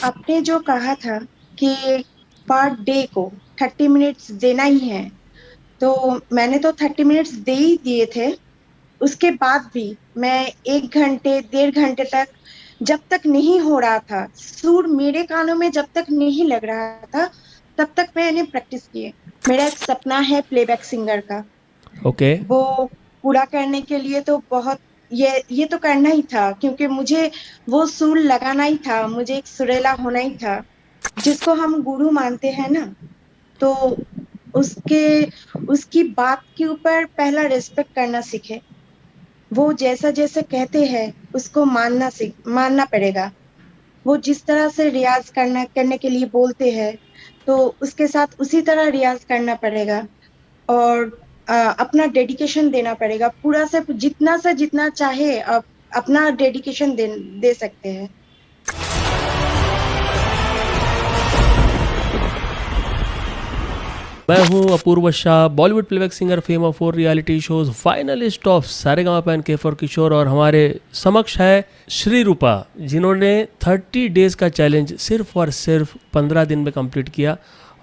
आपने जो कहा था कि पर डे को 30 मिनट्स देना ही है, तो मैंने तो 30 मिनट्स दे ही दिए थे। उसके बाद भी मैं 1 घंटे 1.5 घंटे तक, जब तक नहीं हो रहा था, सुर मेरे कानों में जब तक नहीं लग रहा था, तब तक मैंने प्रैक्टिस की है। मेरा एक सपना है प्लेबैक सिंगर का। ओके। वो पूरा करने के लिए तो बहुत, ये तो करना ही था, क्योंकि मुझे वो सुर लगाना ही था, मुझे एक सुरेला होना ही था, जिसको हम गुरु मानते हैं ना। तो उसके उसकी बात के ऊपर पहला रिस्पेक्ट करना सीखे। वो जैसा जैसे कहते हैं उसको मानना पड़ेगा। वो जिस तरह से रियाज करने के लिए बोलते हैं, तो उसके साथ उसी तरह रियाज करना पड़ेगा। और अपना डेडिकेशन देना पड़ेगा पूरा, से जितना चाहे आप अपना डेडिकेशन दे सकते हैं। मैं हूं Apoorv Shah, Bollywood playback singer, fame of 4 reality shows, finalist of Saregama and K for Kishore. और हमारे समक्ष है श्री रूपा, जिन्होंने 30 डेज का चैलेंज सिर्फ और सिर्फ 15 दिन में कंप्लीट किया।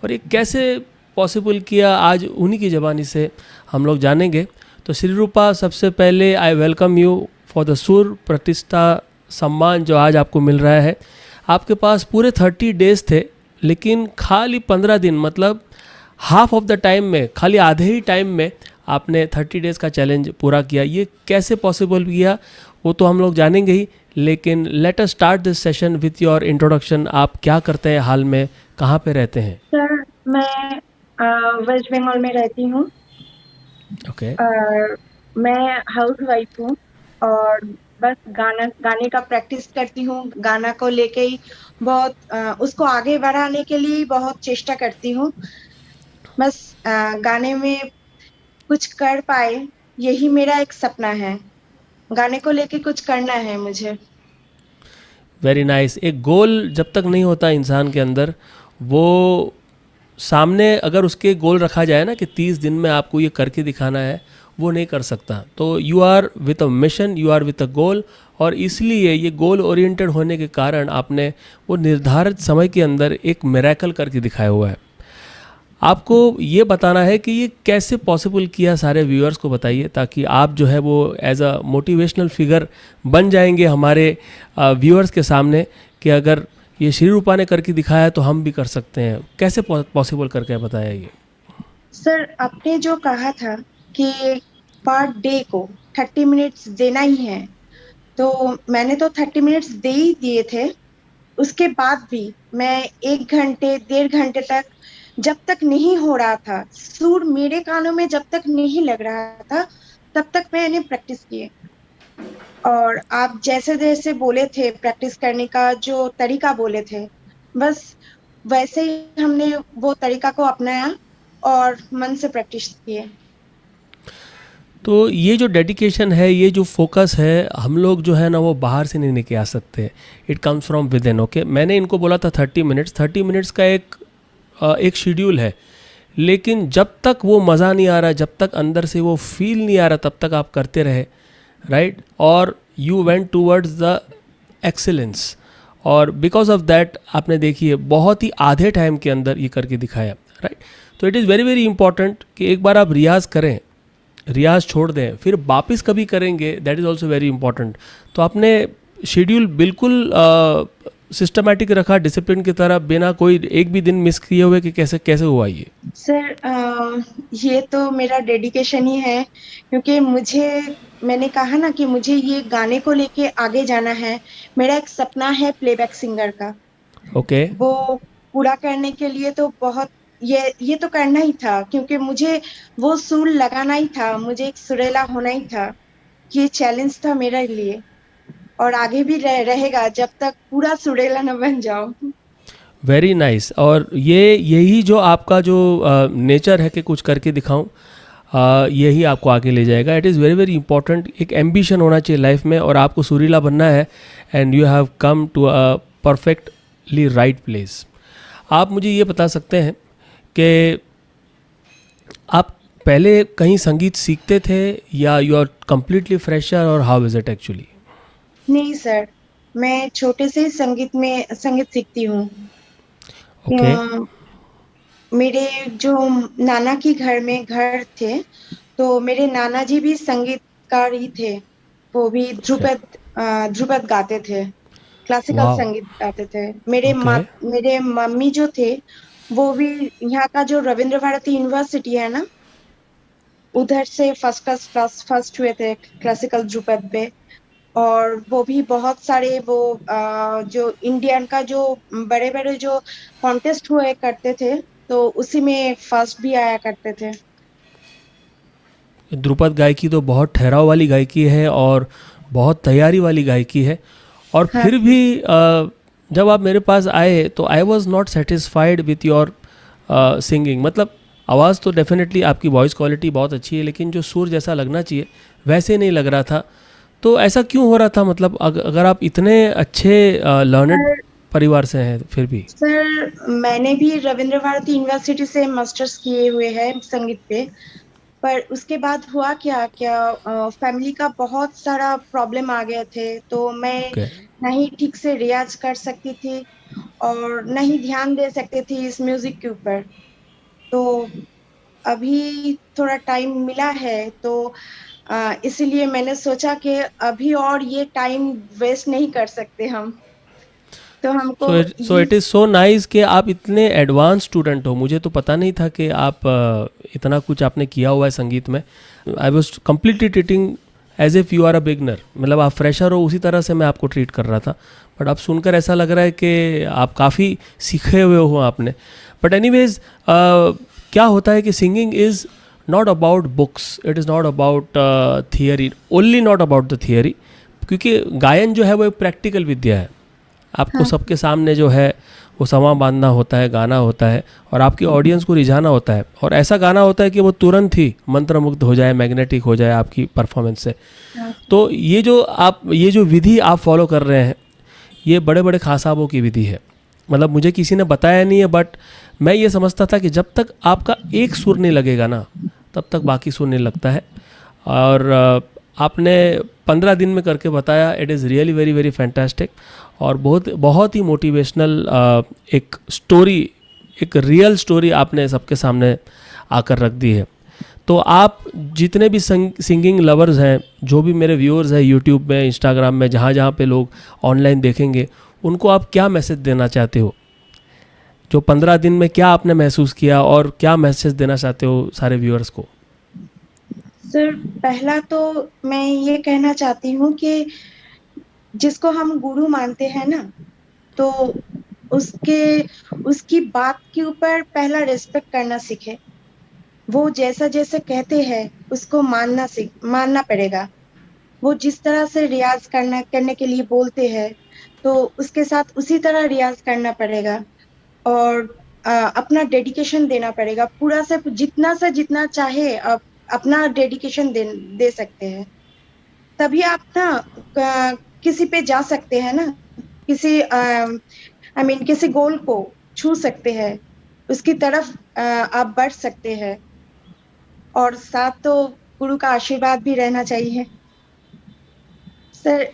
और ये कैसे पॉसिबल किया, आज उन्हीं की ज़बानी से हम लोग जानेंगे। तो श्री रूपा, सबसे पहले I welcome you for the सुर प्रतिष्ठा सम्मान जो आज आपको मिल रहा है। आपके पास पूरे 30 डेज थे, लेकिन खाली 15 दिन, मतलब हाफ ऑफ द टाइम में, खाली आधे ही टाइम में आपने 30 डेज़ का चैलेंज पूरा किया। ये कैसे पॉसिबल किया वो तो हम लोग जानेंगे ही, लेकिन let us start this session with your introduction. आप क्या करते हैं हाल में, कहाँ पे रहते हैं? सर, मैं वेस्ट बंगाल में रहती हूँ। ओके। और मैं हाउस वाइफ हूँ। और बस गाने का प्रैक्टिस करती हूँ, गाना को लेके ही बहुत, उसको आगे बढ़ाने के लिए बहुत चेष्टा करती हूँ। बस गाने में कुछ कर पाए, यही मेरा एक सपना है। गाने को लेके कुछ करना है मुझे। Very nice. एक गोल जब तक नहीं होता इंसान के अंदर, वो सामने अगर उसके गोल रखा जाए ना कि 30 दिन में आपको ये करके दिखाना है, वो नहीं कर सकता। तो you are with a mission, you are with a goal, और इसलिए ये गोल ओरिएंटेड होने के कारण आपने वो निर्धारित समय के अंदर एक मिरेकल करके दिखाया हुआ है। आपको ये बताना है कि ये कैसे पॉसिबल किया, सारे व्यूअर्स को बताइए, ताकि आप जो है वो एज अ मोटिवेशनल फिगर बन जाएंगे हमारे व्यूअर्स के सामने, कि अगर ये श्री रूपा ने करके दिखाया है तो हम भी कर सकते हैं। कैसे पॉसिबल करके बताया ये? सर, आपने जो कहा था कि पर डे को 30 मिनट्स देना ही है, तो मैंने तो 30 मिनट्स दे ही दिए थे। उसके बाद भी मैं 1 घंटे 1.5 घंटे तक, जब तक नहीं हो रहा था, सुर मेरे कानों में जब तक नहीं लग रहा था, तब तक मैंने प्रैक्टिस की है। और आप जैसे जैसे बोले थे प्रैक्टिस करने का जो तरीका बोले थे, बस वैसे ही हमने वो तरीका को अपनाया और मन से प्रैक्टिस किए। तो ये जो डेडिकेशन है, ये जो फोकस है, हम लोग जो है ना वो बाहर से नहीं लेके आ सकते। It comes from with in. Okay, मैंने इनको बोला था 30 मिनट्स, 30 मिनट्स का एक शेड्यूल है, लेकिन जब तक वो मज़ा नहीं आ रहा, जब तक अंदर से वो फील नहीं आ रहा, तब तक आप करते रहे, राइट? और you went towards the excellence, और बिकॉज ऑफ दैट आपने देखिए बहुत ही आधे टाइम के अंदर ये करके दिखाया, राइट? तो it is very very important कि एक बार आप रियाज करें, रियाज छोड़ दें, फिर वापस कभी करेंगे, that is also very important. तो आपने शेड्यूल बिल्कुल सिस्टमेटिक रखा, डिसिप्लिन की तरह, बिना कोई एक भी दिन मिस किए हुए, कि कैसे कैसे हुआ ये? सर, ये तो मेरा डेडिकेशन ही है, क्योंकि मैंने कहा ना कि मुझे ये गाने को लेके आगे जाना है। मेरा एक सपना है प्लेबैक सिंगर का। ओके। वो पूरा करने के लिए तो बहुत, ये तो करना ही था, क्योंकि मुझे वो सुर लगाना ही था, मुझे एक सुरेला होना ही था। ये चैलेंज था मेरे लिए, और आगे भी रहेगा जब तक पूरा सुरेला न बन जाओ। Very nice. और ये यही जो आपका जो नेचर है कि कुछ करके दिखाऊं, यही आपको आगे ले जाएगा। It is very very important. एक एम्बिशन होना चाहिए लाइफ में, और आपको सुरीला बनना है, and you have come to a perfectly right place. आप मुझे ये बता सकते हैं कि आप पहले कहीं संगीत सीखते थे, या यू आर कम्प्लीटली फ्रेशर, और हाउ इज़ इट एक्चुअली? नहीं सर, मैं छोटे से ही संगीत सीखती हूँ। ओके। मेरे जो नाना की घर थे, तो मेरे नाना जी भी संगीतकार ही थे। वो भी ओके। ध्रुपद गाते थे, क्लासिकल वाह। संगीत गाते थे। ओके। मेरे मम्मी जो थे, वो भी यहाँ का जो रविंद्र भारती यूनिवर्सिटी है ना, उधर से फर्स्ट हुए थे क्लासिकल ध्रुपद पे। और वो भी बहुत सारे वो जो इंडियन का जो बड़े बड़े जो कॉन्टेस्ट हुए करते थे, तो उसी में फर्स्ट भी आया करते थे। ध्रुपद गायकी तो बहुत ठहराव वाली गायकी है और बहुत तैयारी वाली गायकी है। और हाँ फिर भी जब आप मेरे पास आए तो I was not satisfied with your singing. मतलब आवाज़ तो डेफिनेटली आपकी वॉइस क्वालिटी बहुत अच्छी है, लेकिन जो सुर जैसा लगना चाहिए वैसे नहीं लग रहा था। तो ऐसा क्यों हो रहा था? मतलब अगर आप इतने अच्छे लर्नेड सर। परिवार से हैं फिर भी। सर, मैंने भी रविंद्र भारती यूनिवर्सिटी से मास्टर्स किए हुए हैं संगीत पे। पर उसके बाद हुआ क्या क्या, फैमिली का बहुत सारा प्रॉब्लम आ गए थे, तो मैं ओके। नहीं ठीक से रियाज कर सकती थी और नहीं ध्यान दे सकती थी इस म्यूजिक के ऊपर। तो अभी थोड़ा टाइम मिला है, तो इसीलिए मैंने सोचा कि अभी और ये टाइम वेस्ट नहीं कर सकते हम। तो हमको सो ये इट इज़ सो नाइस कि आप इतने एडवांस स्टूडेंट हो। मुझे तो पता नहीं था कि आप इतना कुछ आपने किया हुआ है संगीत में। I was completely treating as if you are a beginner. मतलब आप फ्रेशर हो, उसी तरह से मैं आपको ट्रीट कर रहा था। बट अब सुनकर ऐसा लग रहा है कि आप काफ़ी सीखे हुए हो आपने। बट एनीवेज, क्या होता है कि singing is not about books, it is not about theory, only not about the theory. क्योंकि गायन जो है वो एक प्रैक्टिकल विद्या है। आपको हाँ सबके सामने जो है वो संवाद बांधना होता है, गाना होता है, और आपकी ऑडियंस को रिझाना होता है, और ऐसा गाना होता है कि वो तुरंत ही मंत्रमुग्ध हो जाए, मैग्नेटिक हो जाए आपकी परफॉर्मेंस से। हाँ तो ये जो विधि आप फॉलो कर रहे हैं, ये बड़े बड़े खासाबों की विधि है। मतलब मुझे किसी ने बताया नहीं है, बट मैं ये समझता था कि जब तक आपका एक सुर नहीं लगेगा ना, तब तक बाकी सुर नहीं लगता है। और आपने 15 दिन में करके बताया। It is really very very fantastic. और बहुत बहुत ही मोटिवेशनल एक स्टोरी, एक रियल स्टोरी आपने सबके सामने आकर रख दी है। तो आप जितने भी सिंगिंग लवर्स हैं, जो भी मेरे व्यूअर्स हैं यूट्यूब में, इंस्टाग्राम में, जहाँ जहाँ पे लोग ऑनलाइन देखेंगे, उनको आप क्या मैसेज देना चाहते हो? जो 15 दिन में क्या आपने महसूस किया और क्या मैसेज देना चाहते हो सारे व्यूअर्स को? सर, पहला तो मैं ये कहना चाहती हूँ कि जिसको हम गुरु मानते हैं ना, तो उसके उसकी बात के ऊपर पहला रिस्पेक्ट करना सीखे। वो जैसा जैसे कहते हैं, उसको मानना पड़ेगा। वो जिस तरह से रियाज करने के लिए बोलते हैं, तो उसके साथ उसी तरह रियाज करना पड़ेगा। और अपना डेडिकेशन देना पड़ेगा पूरा, से जितना चाहे अपना डेडिकेशन दे सकते हैं। तभी आप ना किसी पे जा सकते हैं ना, किसी किसी गोल को छू सकते हैं, उसकी तरफ आप बढ़ सकते हैं। और साथ तो गुरु का आशीर्वाद भी रहना चाहिए सर।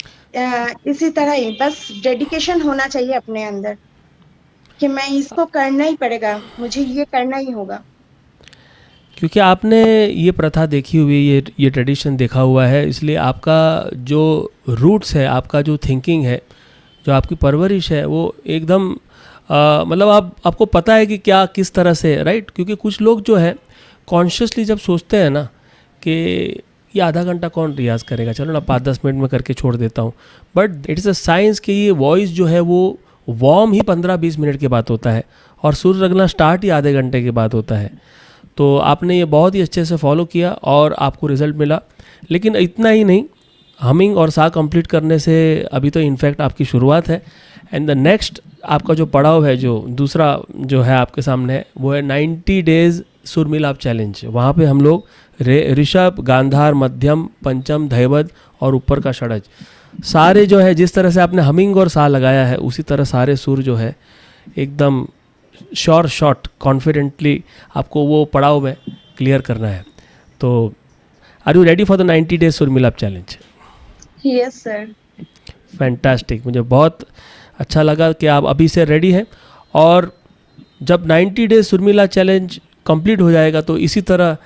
इसी तरह ही बस डेडिकेशन होना चाहिए अपने अंदर, कि मैं इसको करना ही पड़ेगा, मुझे ये करना ही होगा। क्योंकि आपने ये प्रथा देखी हुई, ये ट्रेडिशन देखा हुआ है, इसलिए आपका जो रूट्स है, आपका जो थिंकिंग है, जो आपकी परवरिश है, वो एकदम मतलब आपको पता है कि क्या किस तरह से, राइट? क्योंकि कुछ लोग जो है कॉन्शियसली जब सोचते हैं ना कि ये आधा घंटा कौन रियाज़ करेगा, चलो ना 5-10 मिनट में करके छोड़ देता हूँ। But it is a science कि ये वॉइस जो है वो वार्म ही 15-20 मिनट के बाद होता है, और सुर लगना स्टार्ट ही आधे घंटे के बाद होता है। तो आपने ये बहुत ही अच्छे से फॉलो किया और आपको रिज़ल्ट मिला। लेकिन इतना ही नहीं, हमिंग और सा कंप्लीट करने से अभी तो इनफैक्ट आपकी शुरुआत है। एंड द नेक्स्ट आपका जो पड़ाव है, जो दूसरा जो है आपके सामने है, वो है 90 डेज़ सुर मिलाप चैलेंज। वहाँ पे हम लोग ऋषभ, गांधार, मध्यम, पंचम, धैवत और ऊपर का षडज, सारे जो है, जिस तरह से आपने हमिंग और सा लगाया है, उसी तरह सारे सुर जो है एकदम श्योर शॉट कॉन्फिडेंटली आपको वो पड़ाव में क्लियर करना है। तो are you ready for the 90 days Sur Milap challenge? Yes sir. Fantastic, मुझे बहुत अच्छा लगा कि आप अभी से रेडी हैं। और जब 90 डेज उर्मिला चैलेंज कंप्लीट हो जाएगा तो इसी तरह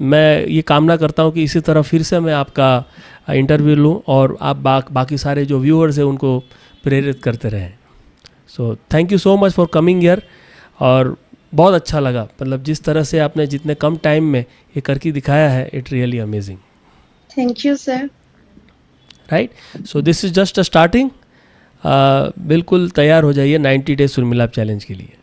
मैं ये कामना करता हूँ कि इसी तरह फिर से मैं आपका इंटरव्यू लूँ और आप बाकी सारे जो व्यूअर्स हैं उनको प्रेरित करते रहें। So thank you so much for coming here. और बहुत अच्छा लगा, मतलब जिस तरह से आपने जितने कम टाइम में ये करके दिखाया है, it really amazing. Thank you sir. Right, so this is just a starting. बिल्कुल तैयार हो जाइए 90 डेज उर्मिला चैलेंज के लिए।